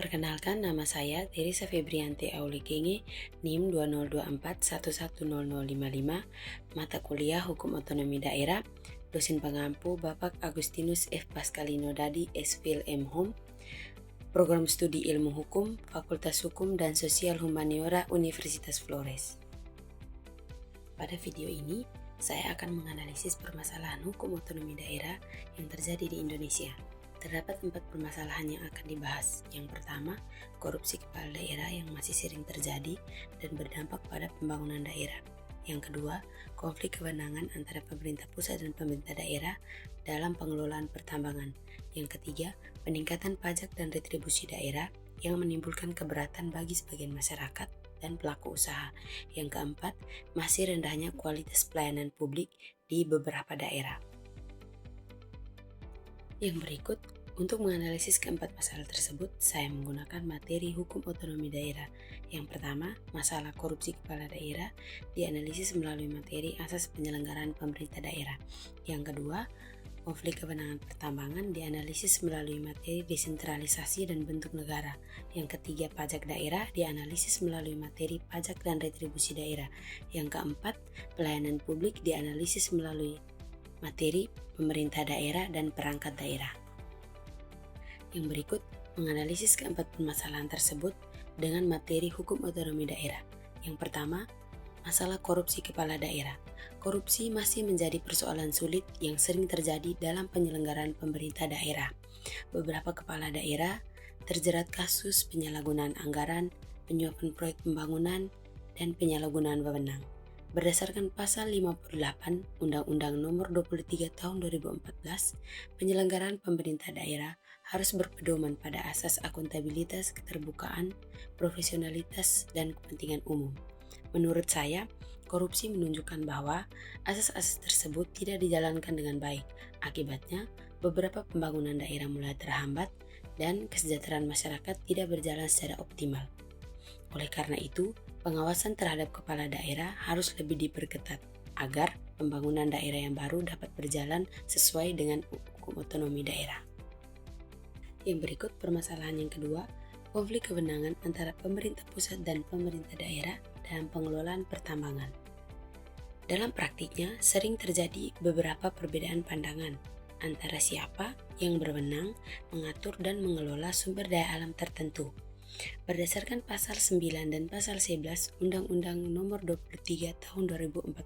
Perkenalkan, nama saya Teresa Febrianti Aulikenge, NIM 2024110055, mata kuliah Hukum Otonomi Daerah, dosen pengampu Bapak Agustinus F. Pascalino Dadi, S.Phil M. Hum, program studi ilmu hukum, Fakultas Hukum dan Sosial Humaniora Universitas Flores. Pada video ini, saya akan menganalisis permasalahan hukum otonomi daerah yang terjadi di Indonesia. Terdapat 4 permasalahan yang akan dibahas. Yang pertama, korupsi kepala daerah yang masih sering terjadi dan berdampak pada pembangunan daerah. Yang kedua, konflik kewenangan antara pemerintah pusat dan pemerintah daerah dalam pengelolaan pertambangan. Yang ketiga, peningkatan pajak dan retribusi daerah yang menimbulkan keberatan bagi sebagian masyarakat dan pelaku usaha. Yang keempat, masih rendahnya kualitas pelayanan publik di beberapa daerah. Yang berikut, untuk menganalisis keempat masalah tersebut, saya menggunakan materi hukum otonomi daerah. Yang pertama, masalah korupsi kepala daerah dianalisis melalui materi asas penyelenggaraan pemerintah daerah. Yang kedua, konflik kewenangan pertambangan dianalisis melalui materi desentralisasi dan bentuk negara. Yang ketiga, pajak daerah dianalisis melalui materi pajak dan retribusi daerah. Yang keempat, pelayanan publik dianalisis melalui materi pemerintah daerah dan perangkat daerah. Yang berikut menganalisis keempat permasalahan tersebut dengan materi hukum otonomi daerah. Yang pertama, masalah korupsi kepala daerah. Korupsi masih menjadi persoalan sulit yang sering terjadi dalam penyelenggaraan pemerintah daerah. Beberapa kepala daerah terjerat kasus penyalahgunaan anggaran, penyuapan proyek pembangunan, dan penyalahgunaan wewenang. Berdasarkan pasal 58 Undang-Undang Nomor 23 Tahun 2014, penyelenggaraan pemerintah daerah harus berpedoman pada asas akuntabilitas, keterbukaan, profesionalitas, dan kepentingan umum. Menurut saya, korupsi menunjukkan bahwa asas-asas tersebut tidak dijalankan dengan baik. Akibatnya, beberapa pembangunan daerah mulai terhambat dan kesejahteraan masyarakat tidak berjalan secara optimal. Oleh karena itu, pengawasan terhadap kepala daerah harus lebih diperketat agar pembangunan daerah yang baru dapat berjalan sesuai dengan hukum otonomi daerah. Yang berikut permasalahan yang kedua, konflik kewenangan antara pemerintah pusat dan pemerintah daerah dalam pengelolaan pertambangan. Dalam praktiknya, sering terjadi beberapa perbedaan pandangan antara siapa yang berwenang mengatur dan mengelola sumber daya alam tertentu. Berdasarkan pasal 9 dan pasal 11 Undang-Undang Nomor 23 Tahun 2014,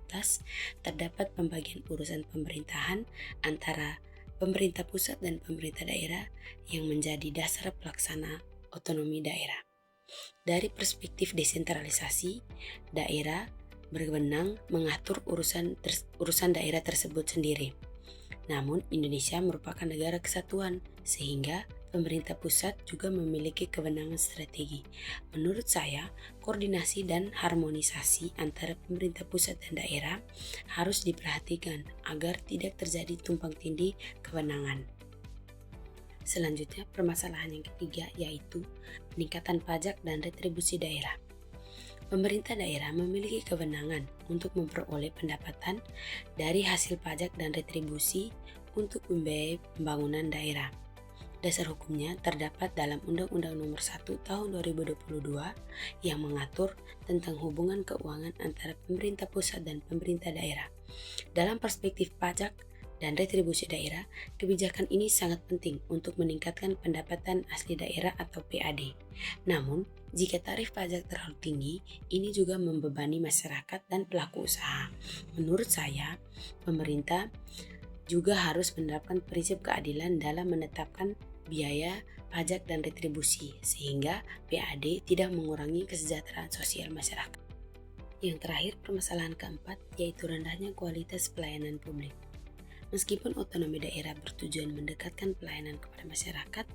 terdapat pembagian urusan pemerintahan antara pemerintah pusat dan pemerintah daerah yang menjadi dasar pelaksana otonomi daerah. Dari perspektif desentralisasi, daerah berwenang mengatur urusan daerah tersebut sendiri. Namun, Indonesia merupakan negara kesatuan, sehingga pemerintah pusat juga memiliki kewenangan strategi. Menurut saya, koordinasi dan harmonisasi antara pemerintah pusat dan daerah harus diperhatikan agar tidak terjadi tumpang tindih kewenangan. Selanjutnya, permasalahan yang ketiga yaitu peningkatan pajak dan retribusi daerah. Pemerintah daerah memiliki kewenangan untuk memperoleh pendapatan dari hasil pajak dan retribusi untuk membiayai pembangunan daerah. Dasar hukumnya terdapat dalam Undang-Undang Nomor 1 Tahun 2022 yang mengatur tentang hubungan keuangan antara pemerintah pusat dan pemerintah daerah. Dalam perspektif pajak dan retribusi daerah, kebijakan ini sangat penting untuk meningkatkan pendapatan asli daerah atau PAD. Namun, jika tarif pajak terlalu tinggi, ini juga membebani masyarakat dan pelaku usaha. Menurut saya, pemerintah juga harus menerapkan prinsip keadilan dalam menetapkan biaya pajak dan retribusi, sehingga PAD tidak mengurangi kesejahteraan sosial masyarakat. Yang terakhir, permasalahan keempat, yaitu rendahnya kualitas pelayanan publik. Meskipun otonomi daerah bertujuan mendekatkan pelayanan kepada masyarakat,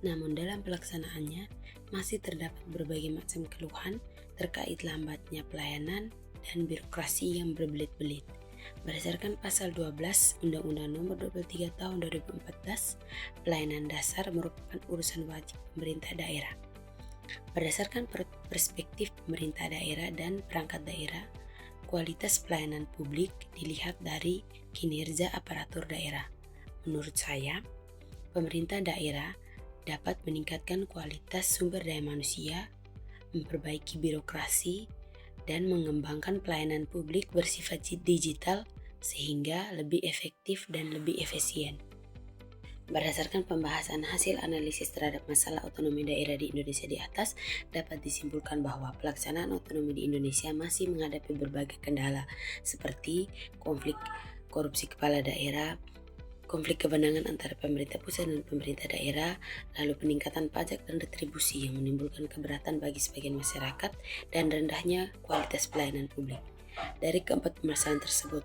namun dalam pelaksanaannya masih terdapat berbagai macam keluhan terkait lambatnya pelayanan dan birokrasi yang berbelit-belit. Berdasarkan pasal 12 Undang-Undang Nomor 23 Tahun 2014, pelayanan dasar merupakan urusan wajib pemerintah daerah. Berdasarkan perspektif pemerintah daerah dan perangkat daerah, kualitas pelayanan publik dilihat dari kinerja aparatur daerah. Menurut saya, pemerintah daerah dapat meningkatkan kualitas sumber daya manusia, memperbaiki birokrasi, dan mengembangkan pelayanan publik bersifat digital sehingga lebih efektif dan lebih efisien. Berdasarkan pembahasan hasil analisis terhadap masalah otonomi daerah di Indonesia di atas, dapat disimpulkan bahwa pelaksanaan otonomi di Indonesia masih menghadapi berbagai kendala seperti konflik korupsi kepala daerah, konflik kewenangan antara pemerintah pusat dan pemerintah daerah, lalu peningkatan pajak dan retribusi yang menimbulkan keberatan bagi sebagian masyarakat, dan rendahnya kualitas pelayanan publik. Dari keempat permasalahan tersebut,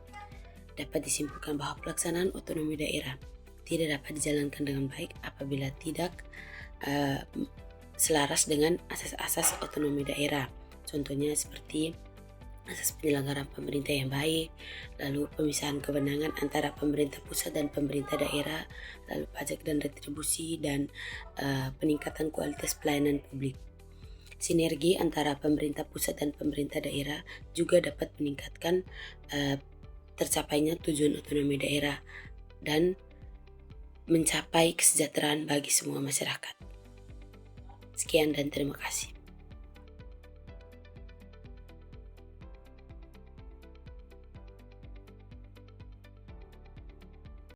dapat disimpulkan bahwa pelaksanaan otonomi daerah tidak dapat dijalankan dengan baik apabila tidak selaras dengan asas-asas otonomi daerah. Contohnya seperti asas penyelenggaraan pemerintah yang baik, lalu pemisahan kewenangan antara pemerintah pusat dan pemerintah daerah, lalu pajak dan retribusi, dan peningkatan kualitas pelayanan publik. Sinergi antara pemerintah pusat dan pemerintah daerah juga dapat meningkatkan tercapainya tujuan otonomi daerah dan mencapai kesejahteraan bagi semua masyarakat. Sekian dan terima kasih.